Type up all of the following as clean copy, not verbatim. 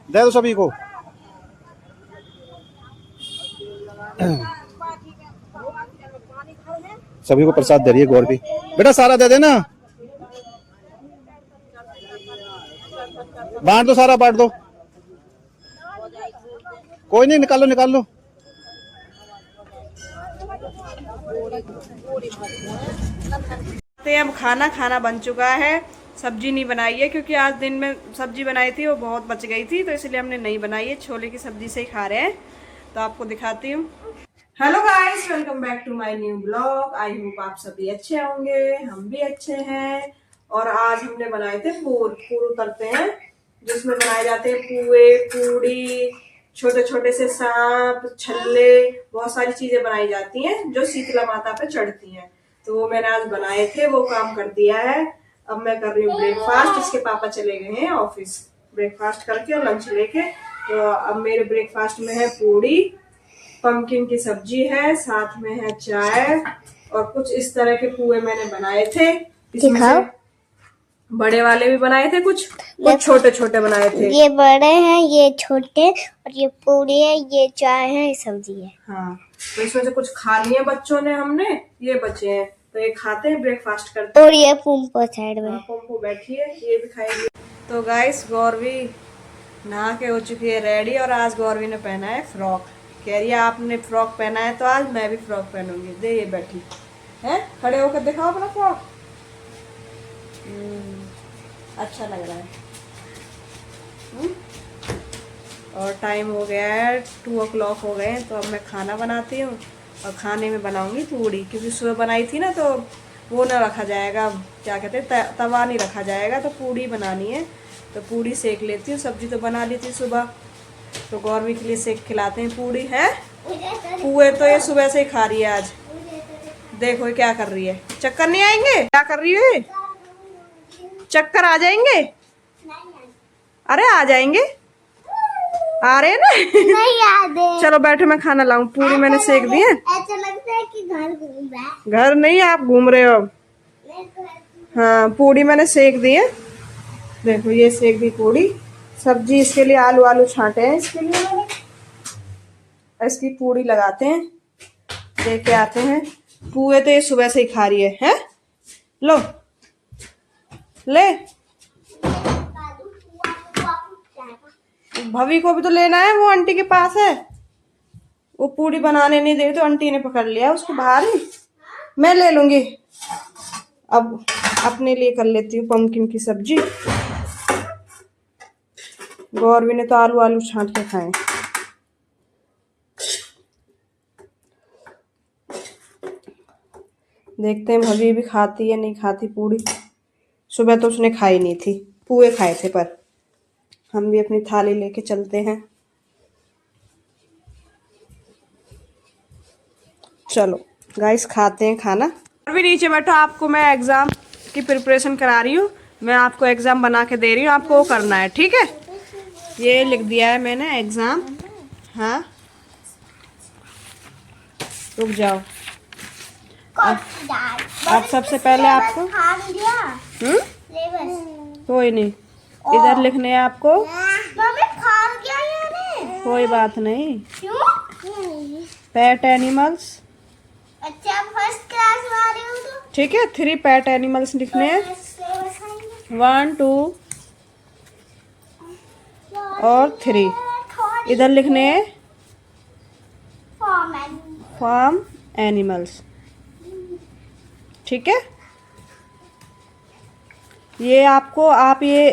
दे दो सभी को। सभी को प्रसाद दे रही है गौर भी। बेटा सारा दे देना, बांट दो, सारा बांट दो। कोई नहीं, निकाल लो निकाल लो। अब खाना खाना बन चुका है। सब्जी नहीं बनाई है क्योंकि आज दिन में सब्जी बनाई थी, वो बहुत बच गई थी, तो इसलिए हमने नहीं बनाई है। छोले की सब्जी से ही खा रहे हैं, तो आपको दिखाती हूँ। Hello guys, welcome back to my new blog. I hope आप सभी अच्छे होंगे, हम भी अच्छे हैं। और आज हमने बनाए थे पूर उतरते हैं, जिसमें बनाए जाते हैं पुए, पूड़ी, छोटे छोटे से सांप, छल्ले, बहुत सारी चीजें बनाई जाती हैं जो शीतला माता पे चढ़ती हैं। तो वो मैंने आज बनाए थे, वो काम कर दिया है। अब मैं कर रही हूँ ब्रेकफास्ट। इसके पापा चले गए हैं ऑफिस ब्रेकफास्ट करके और लंच लेके। तो अब मेरे ब्रेकफास्ट में है पूड़ी, पंपकिन की सब्जी है, साथ में है चाय और कुछ इस तरह के पुए मैंने बनाए थे। इसमें से बड़े वाले भी बनाए थे, कुछ छोटे छोटे बनाए थे। ये बड़े हैं, ये छोटे, और ये पूरी है, ये चाय है, ये सब्जी है। हाँ, तो इसमें से कुछ खा लिए बच्चों ने, हमने ये बचे हैं, तो ये खाते हैं, ब्रेकफास्ट करते हैं। और ये पुम्पो साइड में, पुम्पो बैठी है, ये भी खाएगी। तो गाइस, गौरवी नहा के हो चुकी है रेडी, और आज गौरवी ने पहना है फ्रॉक। कह रही है आपने फ्रॉक पहना है तो आज मैं भी फ्रॉक पहनूंगी। दे, ये बैठी है, खड़े होकर दिखाओ अपना फ्रॉक। अच्छा लग रहा है। और टाइम हो गया है 2 o'clock हो गए हैं, तो अब मैं खाना बनाती हूँ। और खाने में बनाऊंगी पूड़ी, क्योंकि सुबह बनाई थी ना, तो वो ना रखा जाएगा, क्या कहते हैं, तवा नहीं रखा जाएगा, तो पूड़ी बनानी है। तो पूड़ी सेक लेती हूँ, सब्जी तो बना ली थी सुबह। तो गौरवी के लिए सेक खिलाते हैं पूड़ी। है पुए तो ये सुबह से ही खा रही है आज। देखो ये क्या कर रही है, चक्कर नहीं आएंगे? क्या कर रही है, चक्कर आ जाएंगे? अरे आ जाएंगे, आ रहे हैं ना। नहीं याद है। चलो बैठो, मैं खाना लाऊं। पूरी मैंने सेक दी है। ऐसा लगता है कि घर घूम रहा है। घर नहीं, आप घूम रहे हो। हाँ, पूरी मैंने सेक दी है। देखो ये सेक दी पूड़ी। सब्जी इसके लिए आलू छांटे हैं, इसके लिए मैंने। इसकी पूड़ी लगाते हैं, लेके आते हैं। पुए तो ये सुबह से ही खा रही है। लो ले, भवी को भी तो लेना है, वो आंटी के पास है। वो पूड़ी बनाने नहीं दे, तो आंटी ने पकड़ लिया उसको बाहर ही। मैं ले लूंगी। अब अपने लिए कर लेती हूँ पंपकिन की सब्जी। गौरवी ने तो आलू छांट के खाए। देखते हैं भवी भी खाती है नहीं खाती पूड़ी। सुबह तो उसने खाई नहीं थी, पुए खाए थे। पर हम भी अपनी थाली लेके चलते हैं। चलो गाइस, खाते हैं खाना। और भी नीचे बैठो, आपको मैं एग्जाम की प्रिपरेशन करा रही हूँ। मैं आपको एग्जाम बना के दे रही हूँ, आपको वो करना है, ठीक है? ये लिख दिया है मैंने एग्जाम। हाँ, रुक जाओ। अब सबसे पहले आपको कोई नहीं, इधर लिखने हैं आपको। कोई बात नहीं। पेट एनिमल्स, अच्छा फर्स्ट क्लास वाले हो तो ठीक है। 3 पेट एनिमल्स लिखने हैं, 1 2 और 3। इधर लिखने हैं फार्म एनिमल्स, ठीक है। ये आपको, आप ये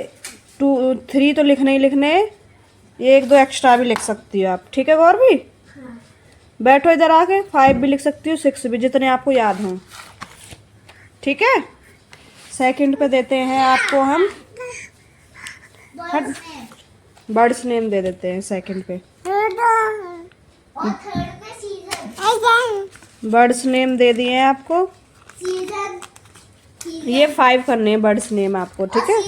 2 3 तो लिखने ही लिखने, ये 1 2 एक्स्ट्रा भी लिख सकती हो आप, ठीक है गौरवी? बैठो इधर आके, 5 भी लिख सकती हो, 6 भी, जितने आपको याद हों, ठीक है। सेकंड पे देते हैं आपको हम बर्ड्स नेम दे देते हैं सेकंड पे। बर्ड्स नेम दे दिए हैं आपको। ये 5 करने हैं बर्ड्स नेम आपको, ठीक है।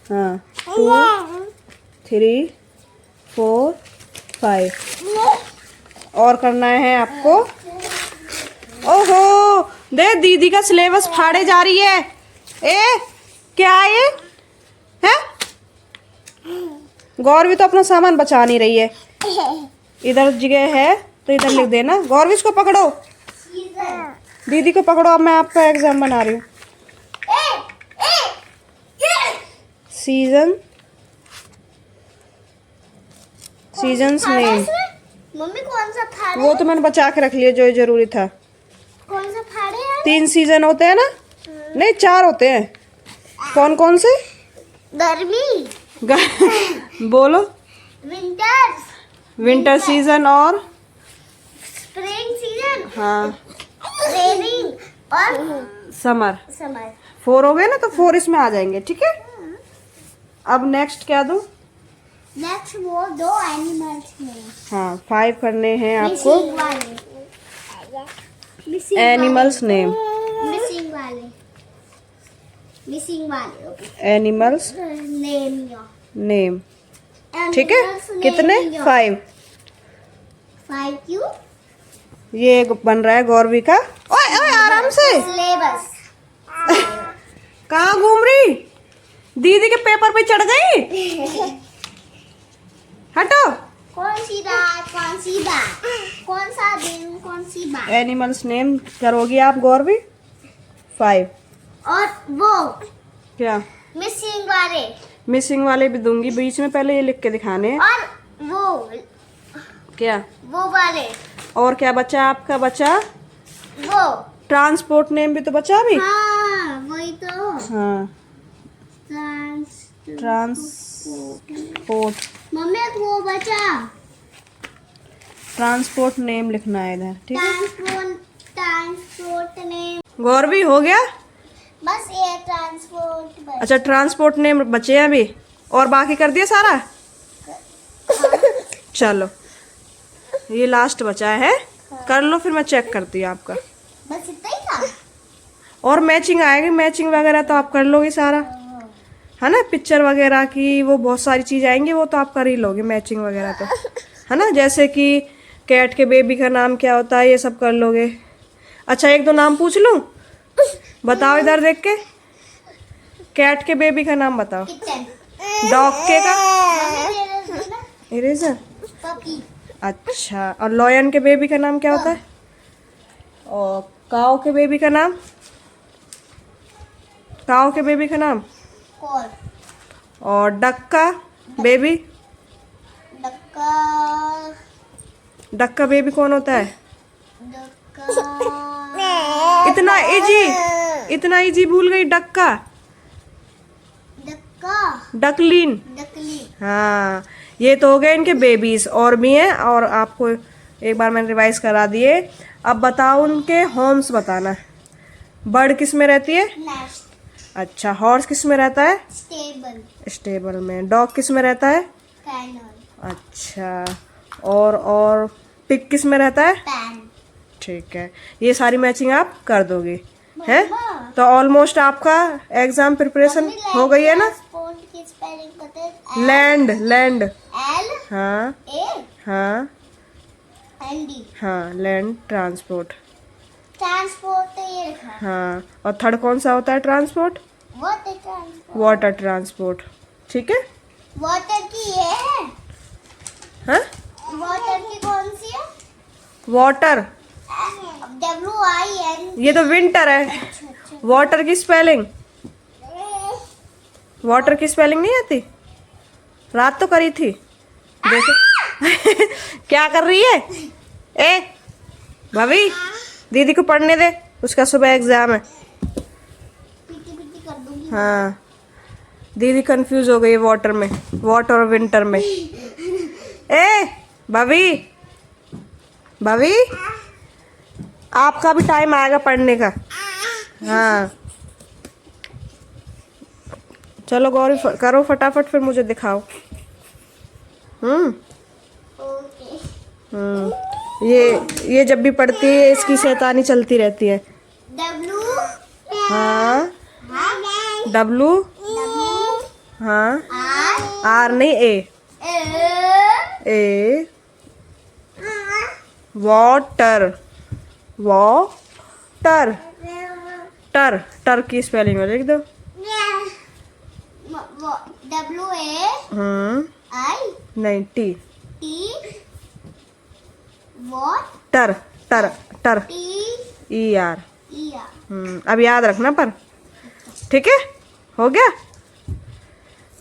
हाँ, 2 3 4 5 और करना है आपको। ओहो, दे दीदी का सिलेबस फाड़े जा रही है। ए क्या ये है? गौरवी तो अपना सामान बचा नहीं रही है। इधर जगह है तो इधर लिख देना। गौरवी इसको पकड़ो, दीदी को पकड़ो। अब मैं आपका एग्जाम बना रही हूँ। Season, seasons name. मम्मी कौन सा फाड़े? वो तो मैंने बचा के रख लिया जो जरूरी था। कौन सा फाड़े है? 3 सीजन होते हैं ना? नहीं 4 होते हैं। कौन कौन से? गर्मी, बोलो। विंटर, विंटर सीजन और स्प्रिंग सीजन, हाँ रेनिंग और समर। समर। 4 हो गए ना, तो 4 इसमें आ जाएंगे। ठीक है, अब नेक्स्ट क्या दूं? नेक्स्ट वो 2 एनिमल्स में हाँ 5 करने हैं आपको। मिसिंग वाले, मिसिंग एनिमल्स नेम, मिसिंग वाले, मिसिंग वाले एनिमल्स नेम या नेम। ठीक है, कितने? 5। 5 क्यों? ये बन रहा है गौरवी का। ओए ओए आराम से, सिलेबस। कहाँ घूम रही? दीदी के पेपर पे चढ़ गई। हटो। कौन सी रात, कौन सी बात, कौन सा दिन, कौन सी बात। एनिमल्स नेम करोगी आप गौरवी? 5। और वो क्या? मिसिंग वाले, मिसिंग वाले भी दूंगी बीच में, पहले ये लिख के दिखाने हैं। और क्या? वो वाले, और क्या बचा आपका? बचा वो। ट्रांसपोर्ट नेम भी तो बचा अभी। हाँ वही तो। हाँ ट्रांसपोर्ट। ट्रांसपोर्ट, मम्मी एक वो बचा, ट्रांसपोर्ट नेम लिखना है इधर। ठीक है ट्रांसपोर्ट नेम। गौरवी हो गया? बस ये ट्रांसपोर्ट बस। अच्छा ट्रांसपोर्ट नेम बचे हैं अभी, और बाकी कर दिया सारा? चलो ये लास्ट बचा है, कर लो फिर मैं चेक करती हूँ आपका। बस इतना ही था। और मैचिंग आएगी, मैचिंग वगैरह तो आप कर लोगे सारा, है ना? पिक्चर वगैरह की वो बहुत सारी चीज़ आएंगी, वो तो आप कर ही लोगे मैचिंग वगैरह तो, है ना? जैसे कि कैट के बेबी का नाम क्या होता है, ये सब कर लोगे। अच्छा 1-2 नाम पूछ लूँ? बताओ इधर देख के। कैट के बेबी का नाम बताओ। किचन। डॉग के का? Mummy eraser. पपी। अच्छा, और लॉयन के बेबी का नाम क्या होता है? और काऊ के बेबी का नाम? काऊ के बेबी का नाम? कॉल। और डक का बेबी? डक्का। डक का बेबी कौन होता है? डक्का। इतना इजी भूल गई। डक का? डक्का। डकलिन। डकली। हाँ ये तो हो गए इनके बेबीज, और भी हैं, और आपको एक बार मैंने रिवाइज करा दिए। अब बताओ उनके होम्स बताना। बर्ड किस में रहती है? नेस्ट। अच्छा, हॉर्स किस में रहता है? स्टेबल। स्टेबल में। डॉग किस में रहता है? कैनल। अच्छा, और पिग किस में रहता है? पैन। ठीक है, ये सारी मैचिंग आप कर दोगे हैं? मम्मा। तो ऑलमोस्ट आपका एग्जाम प्रिपरेशन हो गई है ना? ट्रांसपोर्ट की स्पेलिंग पता है? Land, land. एल हाँ ए हाँ एन डी। हाँ, लैंड ट्रांसपोर्ट। ट्रांसपोर्ट तो ये लिखा है। हाँ, और थर्ड कौन सा होता है transport? Water transport. Water transport. ठीक है, वाटर की ये है। हाँ वाटर की कौन सी है? Water, WIN। ये तो विंटर है। वाटर की स्पेलिंग, वाटर की स्पेलिंग नहीं आती? रात तो करी थी, देखो। क्या कर रही है? ए भाभी, दीदी को पढ़ने दे, उसका सुबह एग्जाम है। पीटी पीटी कर दूंगी। हाँ, दीदी कंफ्यूज हो गई वाटर में, वाटर और विंटर में। ए भाभी, भाभी आपका भी टाइम आएगा पढ़ने का। हाँ चलो गौरी, करो फटाफट फिर मुझे दिखाओ। ओके। ये जब भी पढ़ती है इसकी शैतानी चलती रहती है। W। हाँ डब्लू, हाँ R आर नहीं, ए। ए वाटर, वाटर, टर, टर की स्पेलिंग में लिख दो। WA हम्म, नहीं, टी। टी वॉट टर टर टर T E R. E R. अब याद रखना पर, ठीक है, हो गया।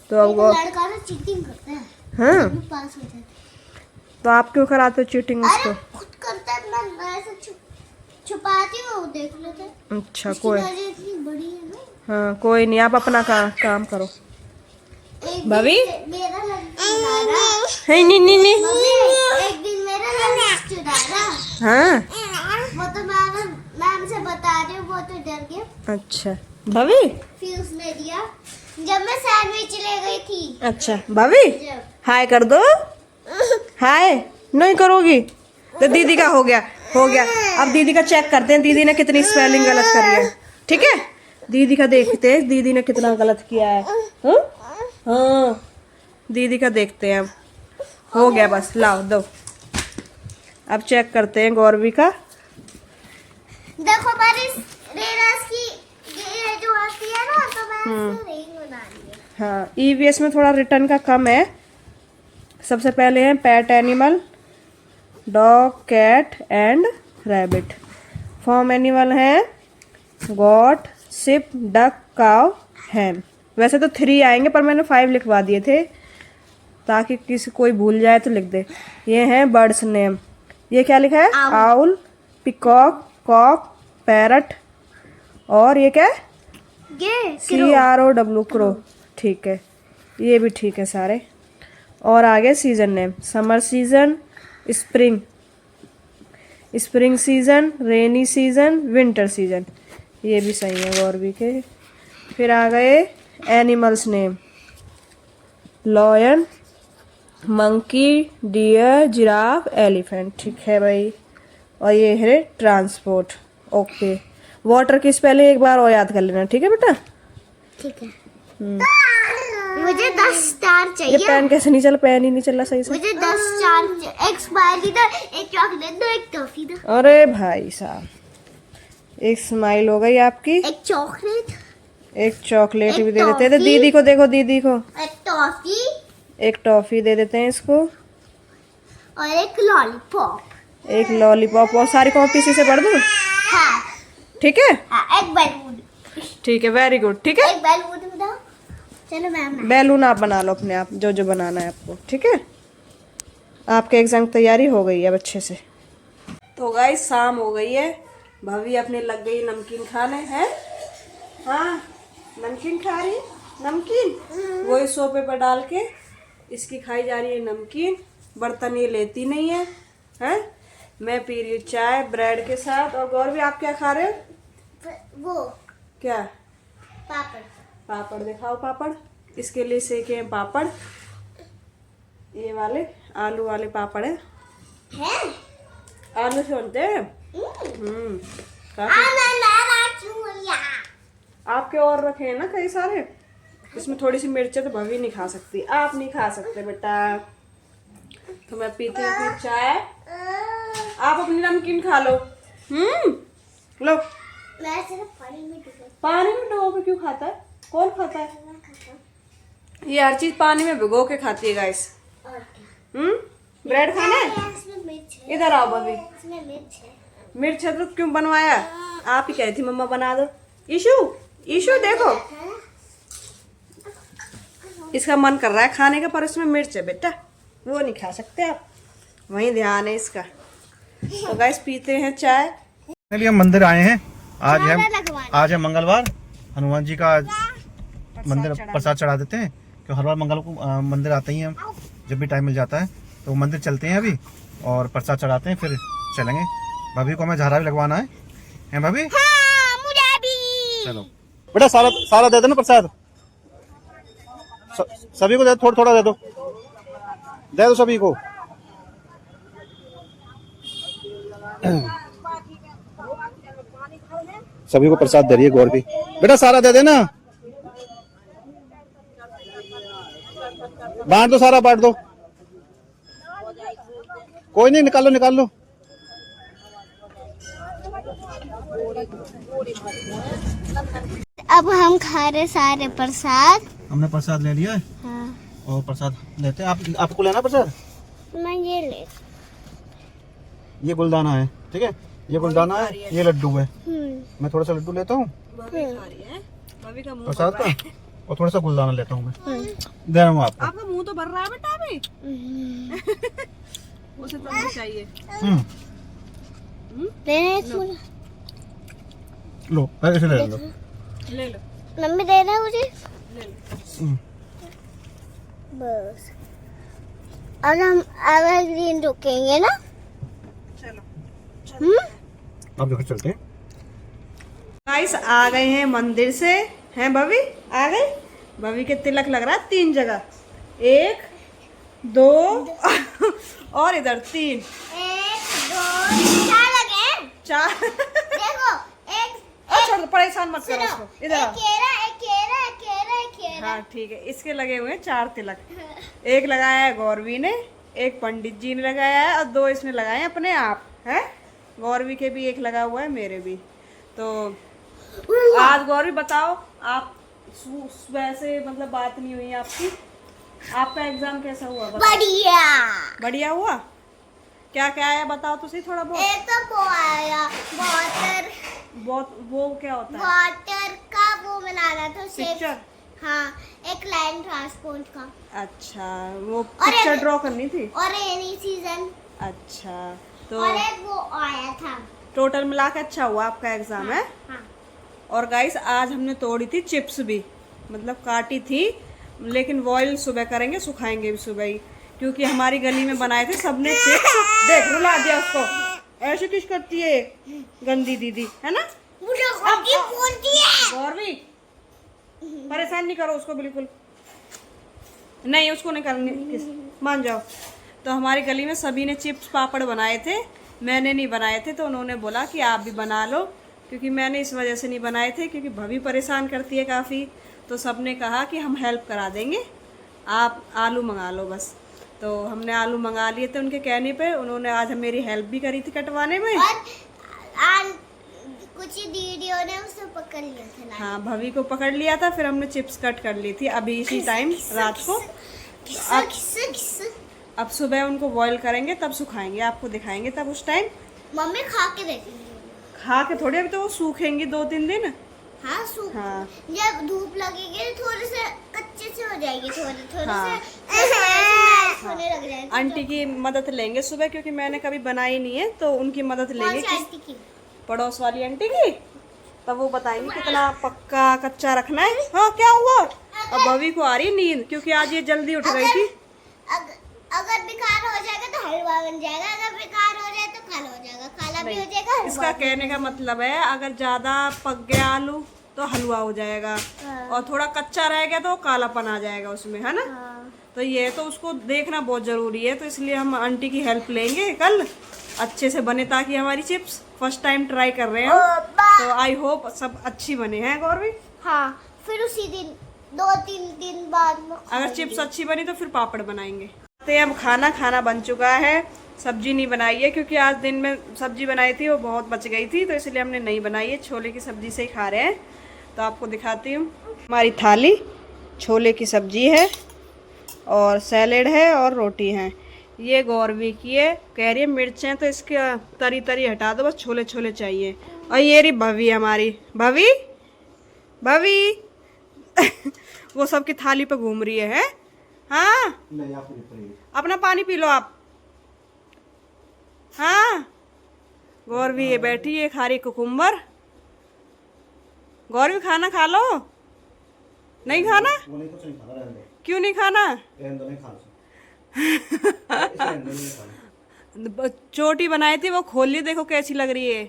तो अब वो लड़का ना चीटिंग करता है, हाँ, पास हो जाता है। तो आप क्यों कराते हो चीटिंग उसको? अरे खुद करता है, मैं ऐसे छुपाती हूँ, वो देख लेते हैं। अच्छा, उसकी कोई, नजर इतनी बड़ी है ना। हाँ कोई नहीं, आप अपना काम करो। एक भाभी? दिन मेरा लंच चुरा रहा। नहीं। मम्मी, एक दिन मेरा लंच चुरा रहा। हाँ, वो तो मैम से बता रही हूँ, वो तो डर गया। अच्छा भाभी। फिर उसने दिया जब मैं सैंडविच ले गई थी। अच्छा भाभी, जब हाय कर दो। हाय नहीं करोगी तो दीदी का हो गया। अब दीदी का चेक करते हैं, दीदी ने कितनी स्पेलिंग गलत करी है। ठीक है, दीदी का देखते हैं दीदी ने कितना गलत किया है। हाँ, दीदी का देखते हैं। अब हो गया, बस लाओ दो। अब चेक करते हैं गौरवी का। देखो बारिश रेरास की ये जो आती है ना, तो मैं इससे रिंग बना रही हूँ। हाँ, ईवीएस में थोड़ा रिटर्न का कम है। सबसे पहले है pet animal, dog, cat and rabbit. Farm animal है goat, sheep, duck, cow, hen. वैसे तो 3 आएंगे पर मैंने 5 लिखवा दिए थे ताकि किसी कोई भूल जाए तो लिख दे। ये है बर्ड्स नेम। ये क्या लिखा है? आउल, पिकॉक, कॉक, पैरट, और ये क्या है? ये CROW, क्रो। ठीक है, ये भी ठीक है सारे। और आगे season name, summer season, spring season, rainy season, winter season. ये भी सही है गौरवी के। फिर आ गए animals name, lion, monkey, deer, giraffe, elephant. ठीक है भाई। और ये है ट्रांसपोर्ट। ओके, वाटर की स्पेलिंग एक बार और याद कर लेना, ठीक है बेटा? ठीक है। मुझे 10 स्टार ये चाहिए। पेन कैसे नहीं चला? पेन ही नहीं चला सही से। मुझे 10 स्टार, एक स्माइली दो, एक चॉकलेट दो, एक टॉफी दो। अरे भाई साहब, एक स्माइल हो गई आपकी, एक चॉकलेट, एक चॉकलेट एक भी दे देते हैं। तो टॉफी। दीदी को देखो, दीदी को एक टॉफी एक टॉफी दे देते हैं इसको, और एक लॉलीपॉप। एक लॉलीपॉप। और सारी कॉपी इसी से पढ़ दूँ, हाँ ठीक है? हाँ, एक बैलून। ठीक है, वेरी गुड। ठीक है, एक बैलून बनाओ। चलो मैम। बैलून आप बना लो अपने आप, जो जो बनाना है आपको, ठीक है? आपके एग्जाम की तैयारी हो गई है अब अच्छे से। तो गाइस, शाम हो गई है, भाभी अपने लग गई नमकीन खाने। हैं? हाँ, नमकीन खा रही, नमकीन वही सोफे पर डाल के इसकी खाई जा रही है नमकीन। बर्तन ये लेती नहीं है, हैं? मैं पी रही हूँ चाय ब्रेड के साथ। और गौरवी, आप क्या खा रहे हो? वो क्या? पापड़। पापड़ दिखाओ। पापड़ इसके लिए सेके हैं पापड़, ये वाले आलू वाले पापड़ है। आलू से बनते हैं। काफी। आपके और रखे हैं ना कई सारे, इसमें थोड़ी सी मिर्च है तो भाभी नहीं खा सकती, आप नहीं खा सकते बेटा। तो मैं पीती हूँ अपनी चाय, आप अपनी नमकीन खा लो। लो। मैं सिर्फ पानी में डुबो। पानी में डुबो के क्यों खाता है? कौन खाता है? ये हर चीज पानी में भिगो के खाती है गाइस। ब्रेड खाना है? इसमें मिर्च है। इधर आओ भाभी। इसमें मिर्च है। मिर्च है तो क्यों बनवाया? आप ही कही थी मम्मा बना दो। ईशु देखो, इसका मन कर रहा है खाने का पर इसमें मिर्च है बेटा, वो नहीं खा सकते आप, वही ध्यान है इसका। तो गाइस, पीते हैं चाय। चलिए हम मंदिर आए हैं। आज है मंगलवार, हनुमान जी का आज मंदिर प्रसाद चढ़ा देते हैं, क्योंकि हर बार मंगल को मंदिर आते ही हैं, जब भी टाइम मिल जाता है तो मंदिर चलते हैं अभी और प्रसाद चढ़ाते हैं, फिर चलेंगे। भाभी को हमें झारा भी लगवाना है भाभी? हाँ, मुझे भी। चलो बेटा, सारा दे दो ना प्रसाद, सभी को दे, थोड़ा थोड़ा दे दो सभी को। सभी को प्रसाद दे रही है गौरवी। बेटा सारा दे देना, बांट दो, सारा बांट दो। कोई नहीं, निकाल लो। अब हम खा रहे सारे प्रसाद। हमने प्रसाद ले लिया है। हाँ। और प्रसाद लेते हैं। आपको लेना प्रसाद? मैं ये ले। ये गुलदाना है, ठीक है, ये गुलदाना है, ये लड्डू है। मैं थोड़ा सा लड्डू लेता हूँ प्रसाद का, और थोड़ा सा गुलदाना लेता हूँ मैं। दे रहा हूँ आपको। आपका मुंह तो भर रहा है बेटा अभी। उसे तो चाहिए। लो ऐसे ले लो। ले लो। मम्मी दे रहा मुझे। ले लो। बस और हम एवरग्रीन रुकेंगे ना। चलो अब देखो चलते हैं। गाइस आ गए हैं मंदिर से, हैं भवी? आ गए। भवी के तिलक लग रहा है 3 जगह, 1 2 और इधर 3। 1 2 4 लगे। 4। देखो एक छोड़, परेशान मत करो उसको। इधर आओ। एक केरा। हाँ ठीक है, इसके लगे हुए हैं 4 तिलक। एक लगाया है गौरवी ने, एक पंडित जी ने लगाया है, और 2 इसने लगाए हैं अपने आप। है गौरवी के भी 1 लगा हुआ है, मेरे भी। तो आज गौरवी बताओ, आप वैसे मतलब बात नहीं हुई आपकी, आपका एग्जाम कैसा हुआ? बढ़िया। बढ़िया हुआ। क्या क्या आया बताओ तो सही थोड़ा बहुत। एक तो वो आया वो क्या होता है? वाटर का वो बनाना था पिक्चर। हाँ, एक लैंड ट्रांसपोर्ट का। अच्छा, वो पिक्चर ड्रॉ करनी थी। और रेनी सीजन। अच्छा, तो और एक वो आया था। टोटल मिला के अच्छा हुआ आपका एग्जाम है। हाँ। और गाइस आज हमने तोड़ी थी चिप्स भी, मतलब काटी थी, लेकिन बॉयल सुबह करेंगे, सुखाएंगे भी सुबह ही, क्योंकि हमारी गली में बनाए थे सबने चिप्स। देख रुला दिया उसको, ऐसे किस करती है गंदी दीदी, है ना? गौरवी परेशान नहीं करो उसको बिल्कुल नहीं, उसको नहीं करनी, मान जाओ। तो हमारी गली में सभी ने चिप्स पापड़ बनाए थे, मैंने नहीं बनाए थे, तो उन्होंने बोला कि आप भी बना लो, क्योंकि मैंने इस वजह से नहीं बनाए थे क्योंकि भभी परेशान करती है काफ़ी। तो सबने कहा कि हम हेल्प करा देंगे, आप आलू मंगा लो बस। तो हमने आलू मंगा लिए थे उनके कहने पे, उन्होंने आज मेरी हेल्प भी करी थी कटवाने में। और कुछ दीदियों ने उसे पकड़ लिया था। हाँ, भवी को पकड़ लिया था, फिर हमने चिप्स कट कर ली थी अभी इसी टाइम रात को। अब सुबह उनको बॉईल करेंगे, तब सुखाएंगे, आपको दिखाएंगे तब उस टाइम। मम्मी खा के देखेंगे। खा के थोड़ी, अभी तो वो सूखेंगी 2-3 दिन। हाँ, सूख। हाँ। जब धूप लगेगी थोड़े से कच्चे से हो जाएगी, थोड़े हाँ। से होने लग जाएगी। आंटी की मदद लेंगे सुबह, क्योंकि मैंने कभी बनाई नहीं है, तो उनकी मदद लेंगे। आंटी की? पड़ोस वाली आंटी की। तब वो बताएंगे कितना पक्का कच्चा रखना है। हाँ, क्या हुआ? अब भवी को आ रही नींद, क्योंकि आज ये जल्दी उठ गई थी। अगर बेकार हो जाएगा तो हलवा बन जाएगा, अगर बेकार हो जाए तो काला हो जाएगा, काला भी हो जाएगा, हलवा। इसका कहने का मतलब है अगर ज्यादा पक गया आलू तो हलवा हो जाएगा, और थोड़ा कच्चा रह गया तो कालापन आ जाएगा उसमें, है ना? तो ये तो उसको देखना बहुत जरूरी है, तो इसलिए हम आंटी की हेल्प लेंगे कल, अच्छे से बने, ताकि हमारी चिप्स फर्स्ट टाइम ट्राई कर रहे हैं, तो आई होप सब अच्छी बने हैं गौरवी। हाँ, फिर उसी दिन 2-3 दिन बाद अगर चिप्स अच्छी बनी तो फिर पापड़ बनाएंगे। अब खाना बन चुका है, सब्जी नहीं बनाई है क्योंकि आज दिन में सब्जी बनाई थी वो बहुत बच गई थी, तो इसलिए हमने नहीं बनाई है, छोले की सब्जी से ही खा रहे हैं। तो आपको दिखाती हूँ, हमारी थाली छोले की सब्जी है और सैलेड है और रोटी है। ये गौरवी की है, कह रही है मिर्चें तो इसके तरी तरी हटा दो, बस छोले छोले चाहिए। और ये रही भवी, हमारी भवी वो सबकी थाली पे घूम रही है। हाँ, नहीं, आप नहीं, अपना पानी पी लो आप। हाँ, गौरवी ये बैठी है खा रही कुकुम्बर। गौरवी खाना खा लो। नहीं खाना? वो नहीं, कुछ नहीं खाना, रहने दो। क्यों नहीं खाना? रहने दो, नहीं खाना। चोटी बनाई थी वो खोल ली, देखो कैसी लग रही है।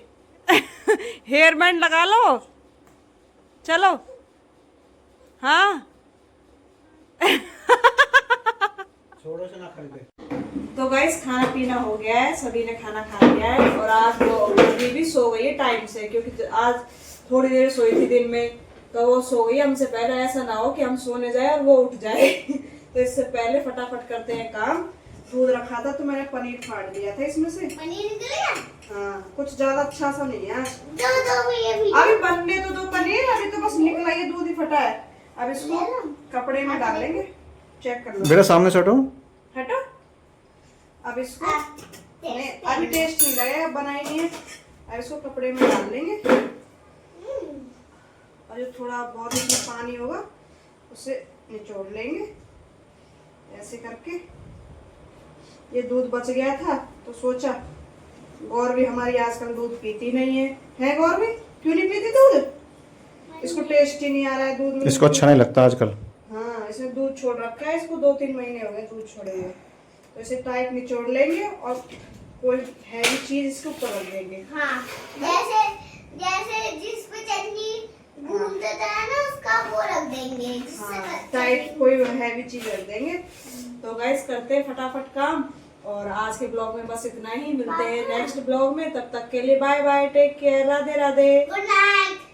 हेयर बैंड लगा लो, चलो। हाँ छोड़ो से ना खरीदे। तो गाइस खाना पीना हो गया है, सभी ने खाना खा लिया है, और आज वो भी सो गई है टाइम से, क्योंकि आज थोड़ी देर सोई थी दिन में, तो वो सो गई हमसे पहले। ऐसा ना हो कि हम सोने जाए और वो उठ जाए। तो इससे पहले फटाफट करते हैं काम। दूध रखा था तो मैंने पनीर फाड़ दिया था इसमें से। पनीर निकल गया? हाँ, कुछ ज्यादा अच्छा सा नहीं है। दो ये भी। अभी बनने तो दो पनीर, अभी तो बस निकला, ये दूध ही फटा है। अब इसको कपड़े में डालेंगे। चेक कर लो। बेटा सामने से हटो। हटो। अब इसको अभी टेस्ट नहीं लगेगा, बनाएंगे। अब इसको कपड़े में डाल लेंगे और जो थोड़ा बहुत इसमें पानी होगा उसे निचोड़ लेंगे ऐसे करके। ये दूध बच गया था तो सोचा, गौर भी हमारी आजकल दूध पीती नहीं है गौर भी? क्यों नहीं पीती दूध? इसको टेस्ट ही नहीं आ रहा है दूध में। इसको अच्छा नहीं लगता आजकल। हाँ, इसने दूध छोड़ रखा है, इसको 2-3 महीने हो गए दूध छोड़े हुए। तो इसे टाइट निचोड़ लेंगे और कोई हैवी चीज इसके ऊपर रख देंगे। हाँ, जैसे जिस पे चटनी घूमता है ना उसका वो रख देंगे। हाँ, टाइट कोई हैवी चीज रख देंगे। तो गाइस करते हैं फटाफट काम, और आज के ब्लॉग में बस इतना ही। मिलते हैं नेक्स्ट ब्लॉग में, तब तक के लिए bye bye, take care, Radhe Radhe, good night.